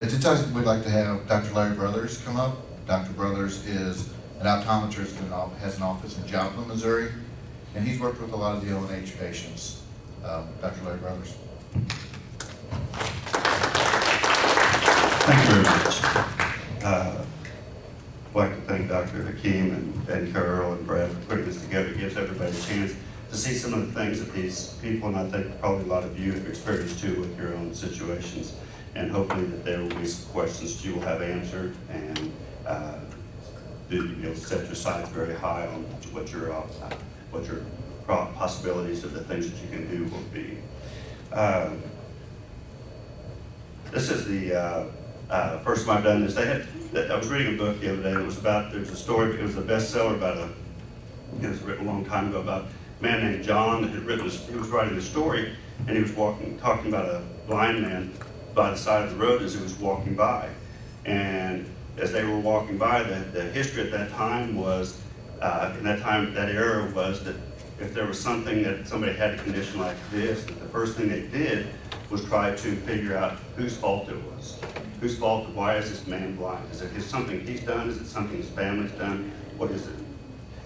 At this time, we'd like to have Dr. Larry Brothers come up. Dr. Brothers is an optometrist and has an office in Joplin, Missouri, and he's worked with a lot of the ONH patients. Dr. Larry Brothers. Thank you very much. I'd like to thank Dr. Hakeem and Carol and Brad for putting this together. It gives everybody a chance to see some of the things that these people, and I think probably a lot of you have experienced too with your own situations. And hopefully that there will be some questions that you will have answered, and you'll set your sights very high on what your possibilities of the things that you can do will be. This is the first time I've done this. I was reading a book the other day. There's a story. It was a bestseller it was written a long time ago about a man named John that he was writing a story, and he was talking about a blind man by the side of the road as he was walking by. And as they were walking by, the history at that time was, that era was that if there was something that somebody had a condition like this, that the first thing they did was try to figure out whose fault it was. Whose fault, why is this man blind? Is it something he's done? Is it something his family's done? What is it?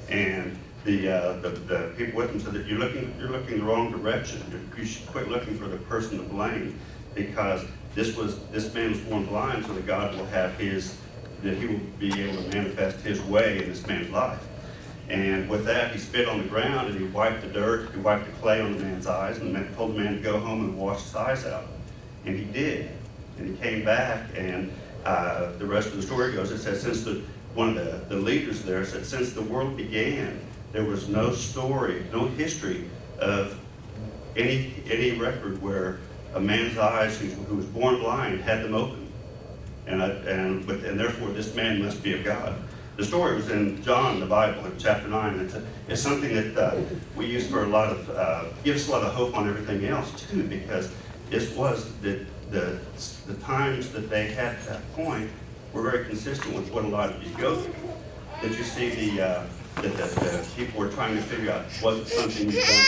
And the people with him said that you're looking the wrong direction. You should quit looking for the person to blame, because this man was born blind, so that God will have that he will be able to manifest his way in this man's life. And with that, he spit on the ground and he wiped the dirt, he wiped the clay on the man's eyes, and told the man to go home and wash his eyes out. And he did. And he came back, and the rest of the story goes, it says, one of the leaders there said, since the world began, there was no story, no history of any record where a man's eyes who was born blind had them open. And therefore this man must be of God. The story was in John, the Bible, in chapter 9. It's something that we use for gives us a lot of hope on everything else too, because this was the times that they had at that point were very consistent with what a lot of you go through. That you see that the people were trying to figure out, was it something you've done wrong?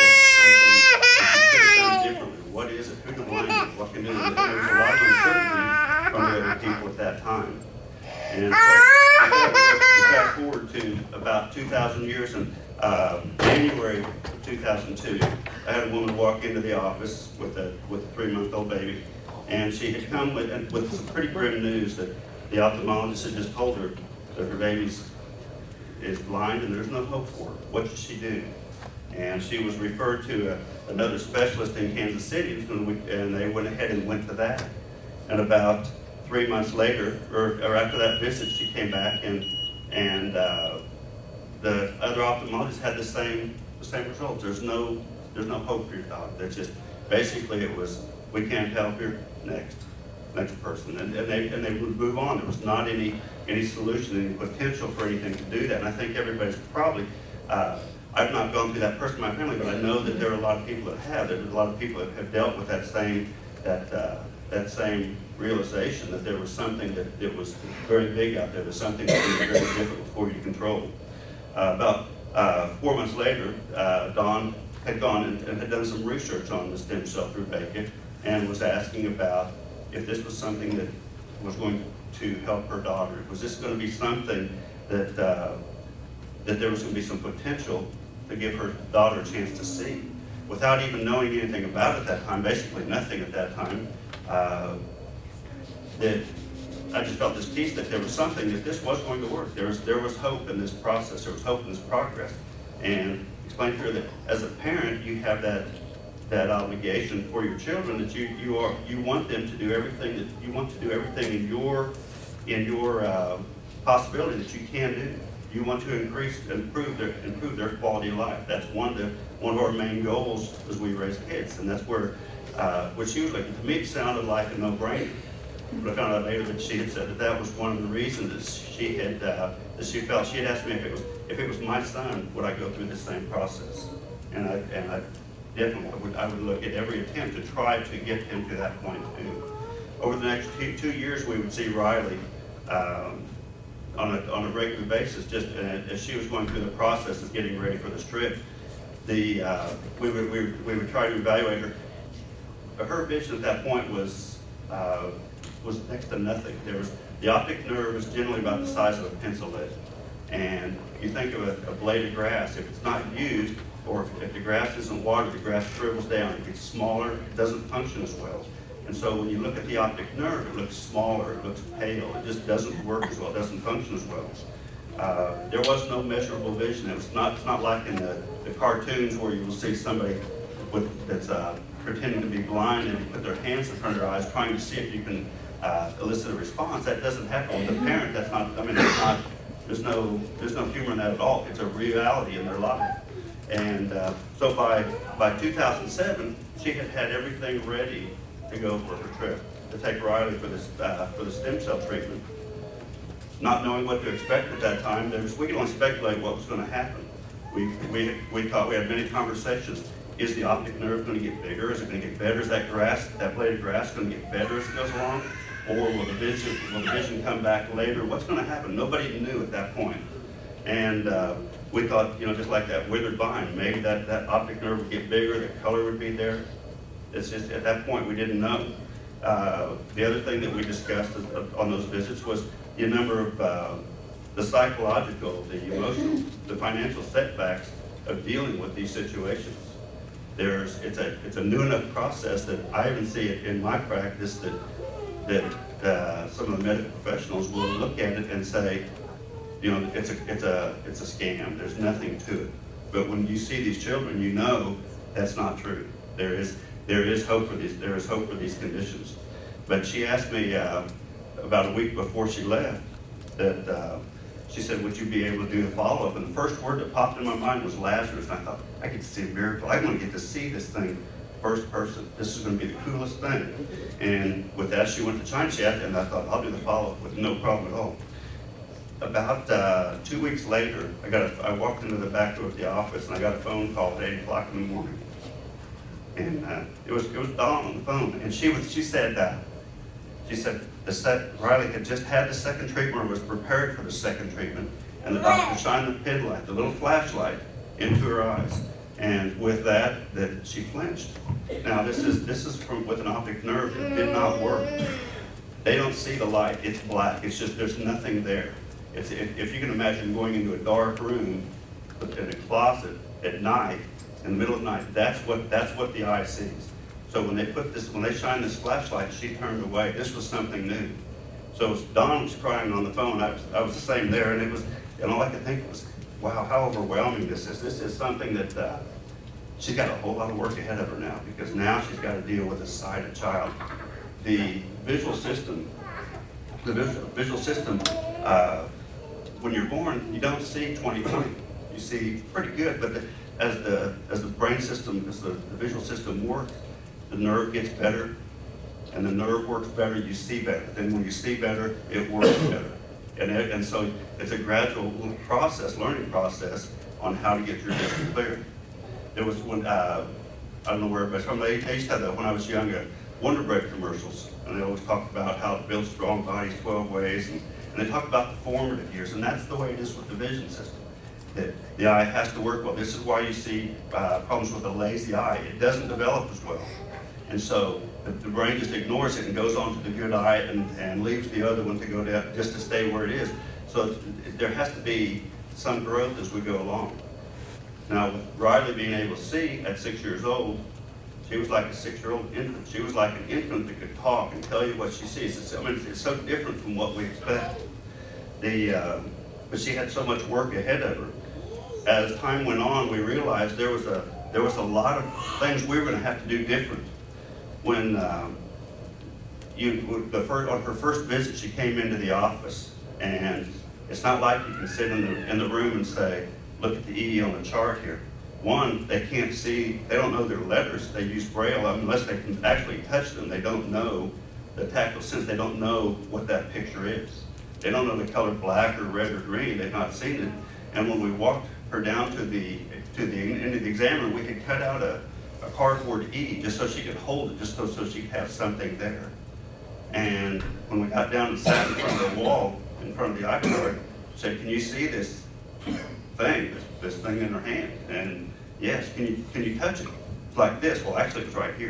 Was it something that you could have done differently? What is it? Who can blame you? What can do it? And there was a lot of uncertainty from the other people at that time. And so we fast forward to about 2,000 years, and January of 2002, I had a woman walk into the office with a 3-month-old baby, and she had come with some pretty grim news that the ophthalmologist had just told her that her baby is blind and there's no hope for her. What should she do? And she was referred to another specialist in Kansas City, and they went ahead and went to that. And about 3 months later, or after that visit, she came back, and the other ophthalmologist had the same results. There's no hope for your daughter. That's just basically it was, we can't help you. Next person, and they would move on. There was not any solution, any potential for anything to do that. And I think everybody's probably. I've not gone through that person in my family, but I know that there are a lot of people that have. There's a lot of people that have dealt with that same realization that there was something that was very big out there. There's something that was very difficult for you to control. About 4 months later, Dawn had gone and had done some research on the stem cell through Baker, and was asking about if this was something that was going to help her daughter. Was this going to be something that there was going to be some potential to give her daughter a chance to see? Without even knowing anything about it at that time, basically nothing at that time, that I just felt this peace that there was something, that this was going to work. There was hope in this process. There was hope in this progress. And explain to her that as a parent, you have that obligation for your children, that you want them to do everything, that you want to do everything in your possibility that you can do. You want to improve their quality of life. That's one of our main goals as we raise kids, and that's where which usually to me it sounded like a no-brainer. But I found out later that she had said that was one of the reasons that she felt. She had asked me if it was my son, would I go through the same process? And I definitely I would look at every attempt to try to get him to that point too. Over the next 2 years, we would see Riley on a regular basis, just as she was going through the process of getting ready for this trip. We would try to evaluate her. Her vision at that point was was next to nothing. The optic nerve is generally about the size of a pencil lead. And you think of a blade of grass, if it's not used, or if the grass isn't watered, the grass shrivels down, it gets smaller, it doesn't function as well. And so when you look at the optic nerve, it looks smaller, it looks pale, it just doesn't work as well, it doesn't function as well. There was no measurable vision. It's not like in the cartoons where you will see somebody that's pretending to be blind and put their hands in front of their eyes trying to see if you can elicit a response. That doesn't happen with the parent. That's not, I mean, it's not, there's no humor in that at all. It's a reality in their life. And so by 2007, she had had everything ready to go for her trip, to take Riley for the stem cell treatment. Not knowing what to expect at that time, we could only speculate what was going to happen. We had many conversations. Is the optic nerve going to get bigger? Is it going to get better? Is that blade of grass going to get better as it goes along? Or will the vision come back later? What's going to happen? Nobody knew at that point. And we thought, just like that withered vine, maybe that optic nerve would get bigger, the color would be there. It's just, at that point, we didn't know. The other thing that we discussed on those visits was the number of the psychological, the emotional, the financial setbacks of dealing with these situations. It's a new enough process that I even see it in my practice that some of the medical professionals will look at it and say, it's a scam. There's nothing to it. But when you see these children, you know that's not true. There is hope for these. There is hope for these conditions. But she asked me about a week before she left that she said, "Would you be able to do the follow-up?" And the first word that popped in my mind was Lazarus. And I thought, I get to see a miracle. I want to get to see this thing first person. This is going to be the coolest thing. And with that, she went to China. She asked, and I thought, I'll do the follow-up with no problem at all. About 2 weeks later, I walked into the back door of the office and I got a phone call at 8 o'clock in the morning. And it was Dawn on the phone, and she said Riley had just had the second treatment, or was prepared for the second treatment, and the doctor shined the pin light, the little flashlight, into her eyes, and with that she flinched. Now this is with an optic nerve that did not work. They don't see the light; it's black. It's just there's nothing there. If you can imagine going into a dark room in a closet at night, in the middle of the night, that's what the eye sees. So when they shine this flashlight, she turned away. This was something new. So as Dawn was crying on the phone, I was the same there, and all I could think was, wow, how overwhelming this is. This is something that she's got a whole lot of work ahead of her now, because now she's got to deal with a sighted child. The visual system, when you're born, you don't see 20/20. You see pretty good, but as the brain system, as the visual system works, the nerve gets better, and the nerve works better, you see better. Then when you see better, it works better. And so it's a gradual learning process on how to get your vision clear. There was one, I don't know where, but they used to have that when I was young, Wonder Bread commercials, and they always talked about how to build strong bodies 12 ways, and they talk about the formative years, and that's the way it is with the vision system. The eye has to work well. This is why you see problems with a lazy eye. It doesn't develop as well. And so the brain just ignores it and goes on to the good eye and leaves the other one to go down, just to stay where it is. So there has to be some growth as we go along. Now, with Riley being able to see at 6 years old, she was like a 6-year-old infant. She was like an infant that could talk and tell you what she sees. It's so different from what we expect. But she had so much work ahead of her. As time went on, we realized there was a lot of things we were going to have to do different. When on her first visit, she came into the office, and it's not like you can sit in the room and say, look at the E on the chart here. One, they can't see, they don't know their letters. They use Braille unless they can actually touch them. They don't know the tactile sense. They don't know what that picture is. They don't know the color black or red or green. They've not seen it. And when we walked her down to the end of the exam room, we could cut out a cardboard E just so she could hold it, just so she could have something there. And when we got down and sat in front of the wall, in front of the iPad, she said, "Can you see this thing, this thing in her hand?" And yes, can you touch it? It's like this. Well, actually, it's right here.